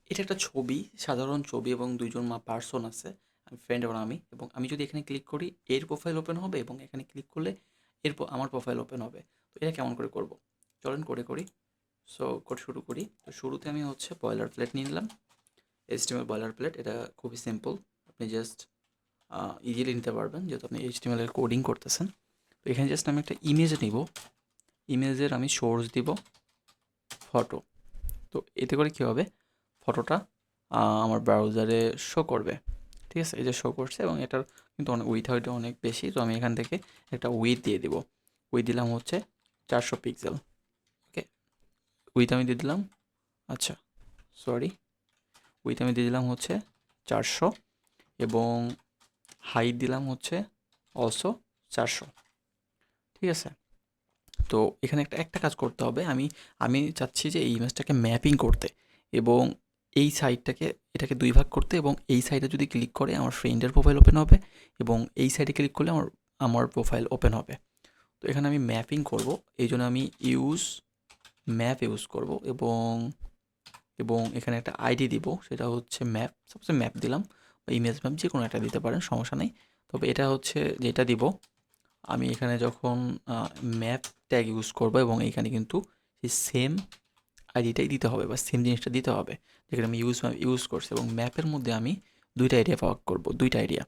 এটা একটা ছবি, সাধারণ ছবি এবং ২ জন পার্সন আছে। আমি ফ্রেন্ড এবং আমি। এবং আমি যদি এখানে ক্লিক করি এর প্রোফাইল ওপেন হবে এবং এখানে ক্লিক করলে আমার প্রোফাইল ওপেন হবে। তো এটা কেমন করে করব? চলেন করে করি। সো শুরু করি। তো শুরুতে আমি হচ্ছে বয়লার প্লেট নিয়ে নিলাম। HTML বয়লার প্লেট, এটা খুবই সিম্পল। আপনি জাস্ট ইজিলি নিতে পারবেন যেহেতু আপনি HTML এর কোডিং করতেছেন। তো এখানে জাস্ট আমি একটা ইমেজ নিব। ইমেজের আমি সোর্স দিব ফটো। তো এতে করে কী হবে, ফটোটা আমার ব্রাউজারে শো করবে। ঠিক আছে, এই যে শো করছে এবং এটার কিন্তু অনেক উইথ অনেক বেশি। তো আমি এখান থেকে একটা উইথ দিয়ে দিব। উইথ দিলাম হচ্ছে 400 পিক্সেল। ওকে, উইথ আমি দিয়ে দিলাম, আচ্ছা সরি, উইথ আমি দিয়ে দিলাম হচ্ছে 400 এবং হাইট দিলাম হচ্ছে অলসো 400। ঠিক আছে, তো এখানে একটা কাজ করতে হবে। আমি আমি চাচ্ছি যে এই ইমেজটাকে ম্যাপিং করতে এবং এই সাইডটাকে এটাকে ২ ভাগ করতে, এবং এই সাইডে যদি ক্লিক করে আমার ফ্রেন্ডের প্রোফাইল ওপেন হবে এবং এই সাইডে ক্লিক করলে আমার আমার প্রোফাইল ওপেন হবে। তো এখানে আমি ম্যাপিং করব, এইজন্য আমি ম্যাপ ইউজ করব এবং এখানে একটা আইডি দিব, সেটা হচ্ছে ম্যাপ। সাপোজ ম্যাপ দিলাম বা ইমেজ ম্যাপ, যে কোনো একটা দিতে পারেন, সমস্যা নেই। তবে এটা হচ্ছে যেটা দিব, আমি এখানে যখন ম্যাপ ট্যাগ ইউজ করব এবং এইখানে কিন্তু সেই সেম আইডিটাই দিতে হবে বা সেম জিনিসটা দিতে হবে যেখানে আমি ম্যাপ ইউজ করছি। এবং ম্যাপের মধ্যে আমি ২টা এরিয়া ভাগ করব, ২টা এরিয়া।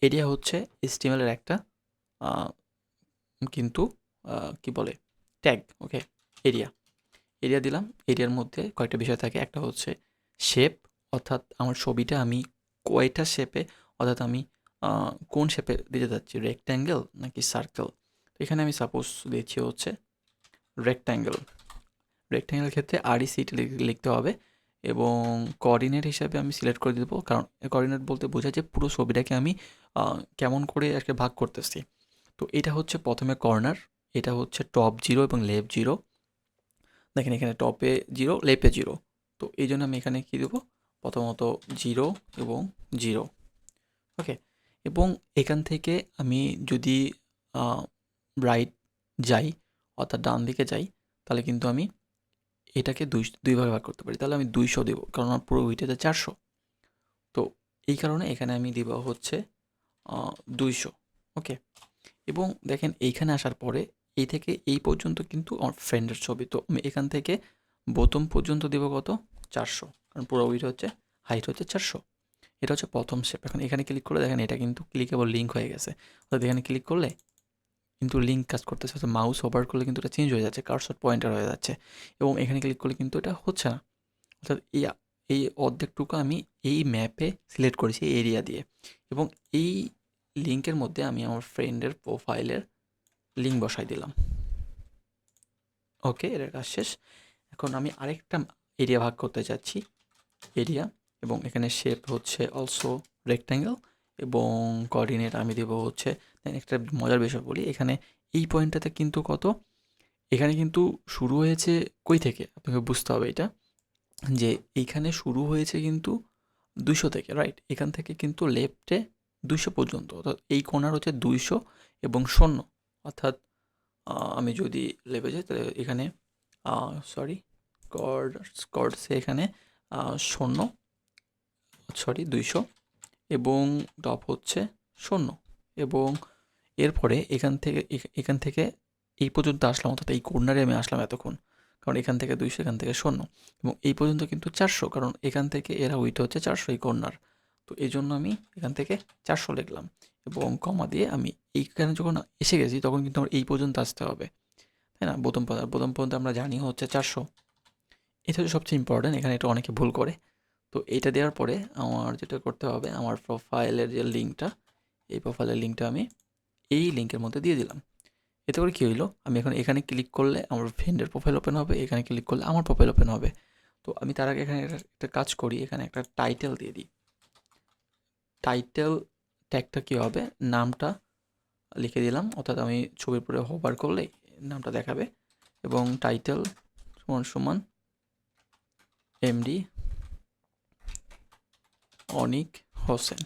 এরিয়া হচ্ছে HTML এর একটা আহ, কিন্তু কি বলে, ট্যাগ। ওকে, এরিয়া এরিয়া দিলাম। এরিয়ার মধ্যে কয়েকটা বিষয় থাকে, একটা হচ্ছে শেপ, অর্থাৎ আমার ছবিটা আমি কয়টা শেপে, অর্থাৎ আমি কোন শেপে দিতে যাচ্ছি, রেক্ট্যাঙ্গেল নাকি সার্কেল। তো এখানে আমি সাপোজ দিচ্ছি হচ্ছে রেক্ট্যাঙ্গেল। রেক্ট্যাঙ্গেল ক্ষেত্রে RECT লিখতে হবে এবং কোঅর্ডিনেট হিসাবে আমি সিলেক্ট করে দেবো, কারণ কোঅর্ডিনেট বলতে বোঝায় যে পুরো ছবিটাকে আমি কেমন করে আজকে ভাগ করতেছি। তো এটা হচ্ছে প্রথমে কর্নার, এটা হচ্ছে টপ 0 এবং লেফট 0। দেখেন এখানে টপে 0, লেফটে 0। তো এই জন্য আমি এখানে কী দেবো, প্রথমত 0 এবং 0। ওকে, এবং এখান থেকে আমি যদি রাইট যাই, অর্থাৎ ডান দিকে যাই, তাহলে কিন্তু আমি এটাকে দুই ভাগে ভাগ করতে পারি। তাহলে আমি 200 দেবো, কারণ আমার পুরো উইথেতে 400। তো এই কারণে এখানে আমি দিব হচ্ছে 200। ওকে, এবং দেখেন এইখানে আসার পরে এই থেকে এই পর্যন্ত কিন্তু আমার ফ্রেন্ডের ছবি। তো আমি এখান থেকে বোতাম পর্যন্ত দেব কত, 400, কারণ পুরো উইথ হচ্ছে, হাইট হচ্ছে 400। এটা হচ্ছে প্রথম স্টেপ। এখন এখানে ক্লিক করলে দেখেন এটা কিন্তু ক্লিকেবল লিঙ্ক হয়ে গেছে। অর্থাৎ এখানে ক্লিক করলে কিন্তু লিঙ্ক কাজ করতেছে, অর্থাৎ মাউস ওভার করলে কিন্তু এটা চেঞ্জ হয়ে যাচ্ছে, কার্সর পয়েন্টার হয়ে যাচ্ছে। এবং এখানে ক্লিক করলে কিন্তু এটা হচ্ছে না। অর্থাৎ এই অর্ধেকটুকু আমি এই ম্যাপে সিলেক্ট করেছি এরিয়া দিয়ে, এবং এই লিঙ্কের মধ্যে আমি আমার ফ্রেন্ডের প্রোফাইলের লিঙ্ক বসাই দিলাম। ওকে, এর কাজ শেষ। এখন আমি আরেকটা এরিয়া ভাগ করতে চাচ্ছি, এরিয়া, এবং এখানে শেপ হচ্ছে অলসো রেক্ট্যাঙ্গেল এবং কোঅর্ডিনেট আমি দেবো হচ্ছে। একটা মজার বিষয় বলি, এখানে এই পয়েন্টটাতে কিন্তু কত, এখানে কিন্তু শুরু হয়েছে কই থেকে, আপনাকে বুঝতে হবে এটা, যে এইখানে শুরু হয়েছে কিন্তু 200 থেকে, রাইট? এখান থেকে কিন্তু লেফটে 200 পর্যন্ত, অর্থাৎ এই কোণার হচ্ছে 200 এবং 0। অর্থাৎ আমি যদি লেবে যাই তাহলে এখানে সরি, কর্ডসে এখানে 0, সরি 200, এবং টপ হচ্ছে 0। এবং এরপরে এখান থেকে এই পর্যন্ত আসলাম, অর্থাৎ এই কর্নারে আমি আসলাম এতক্ষণ, কারণ এখান থেকে 200, এখান থেকে 0, এবং এই পর্যন্ত কিন্তু 400, কারণ এখান থেকে এরা উইথ হচ্ছে 400 এই কর্নার। তো এই জন্য আমি এখান থেকে 400 লিখলাম এবং কমা দিয়ে আমি এইখানে যখন এসে গেছি তখন কিন্তু আমার এই পর্যন্ত আসতে হবে, তাই না? বোতাম পর্যন্ত আমরা জানি হচ্ছে 400। এটা হচ্ছে সবচেয়ে ইম্পর্ট্যান্ট, এখানে এটা অনেকে ভুল করে। তো এইটা দেওয়ার পরে আমার যেটা করতে হবে, আমার প্রোফাইলের যে লিঙ্কটা, এই প্রোফাইলের লিঙ্কটা আমি এই লিঙ্কের মধ্যে দিয়ে দিলাম। এতে করে কী হইলো, আমি এখন এখানে ক্লিক করলে আমার ফ্রেন্ডের প্রোফাইল ওপেন হবে, এখানে ক্লিক করলে আমার প্রোফাইল ওপেন হবে। তো আমি তার আগে এখানে একটা কাজ করি, এখানে একটা টাইটেল দিয়ে দিই। টাইটেল ট্যাগটা কী হবে, নামটা লিখে দিলাম, অর্থাৎ আমি ছবির উপরে হোভার করলে নামটা দেখাবে, এবং টাইটেল সমান সমান MD অনিক হোসেন।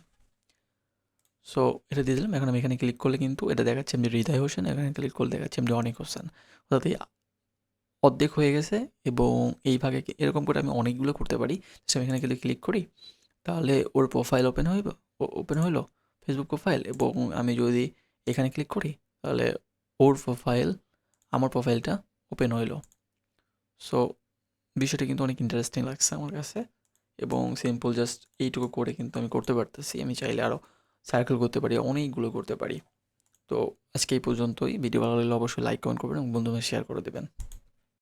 সো এটা দিয়ে দিলাম। এখন আমি এখানে ক্লিক করলে কিন্তু এটা দেখাচ্ছে MD হৃদয় হোসেন, এখানে ক্লিক করলে দেখাচ্ছে MD অনিক হোসেন। অর্থাৎ এই অর্ধেক হয়ে গেছে এবং এই ভাগে এরকম করে আমি অনেকগুলো করতে পারি। সো আমি এখানে ক্লিক করি, তাহলে ওর প্রোফাইল ওপেন হইলো, ফেসবুক প্রোফাইল। এবং আমি যদি এখানে ক্লিক করি তাহলে ওর প্রোফাইল, আমার প্রোফাইলটা ওপেন হইলো। সো বিষয়টা কিন্তু অনেক ইন্টারেস্টিং লাগছে আমার কাছে এবং সিম্পল জাস্ট এইটুকু করে কিন্তু আমি করতে পারতেছি। আমি চাইলে আরও সার্কেল করতে পারি, অনেকগুলো করতে পারি। তো আজকে এই পর্যন্তই। ভিডিও ভালো লাগলে অবশ্যই লাইক কমেন্ট করবেন এবং বন্ধুদের শেয়ার করে দেবেন।